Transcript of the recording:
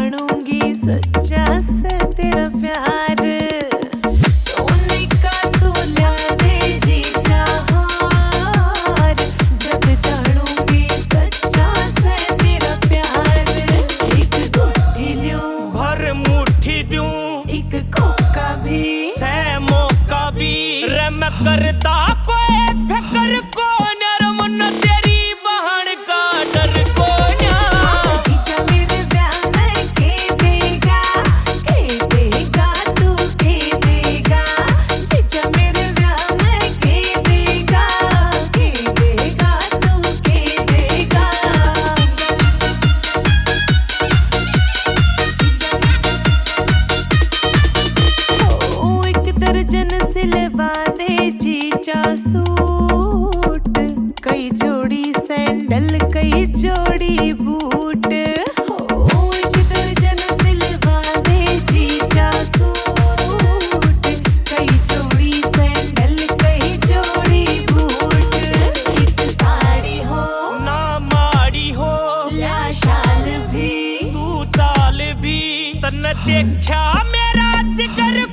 जानूंगी सच्चा से तेरा प्यार। सोने का तू ला दे जी चाहार, जब जानूंगी सच्चा से तेरा प्यार। एक गुट्ठी लूं, भर मुट्ठी दूं, एक कोका भी, सै मौका भी, रे मैं करता कोई फिक्र को मन तेरी बहन का डर को जीजा मेरे ब्याह में के देगा तू के देगा। जीजा मेरे ब्याह में के देगा तू के देगा। ओ एक दर्जन सिलवा दे जीजा सूट, कई जोड़ी सैंडल कई जोड़ी बूट। हो एक दर्जन सिलवा दे जीजा सूट, कई जोड़ी सैंडल कई जोड़ी बूट। एक साड़ी हो ना माड़ी हो, या शाल भी, तू चाल भी, तन देखा मेरा जिगर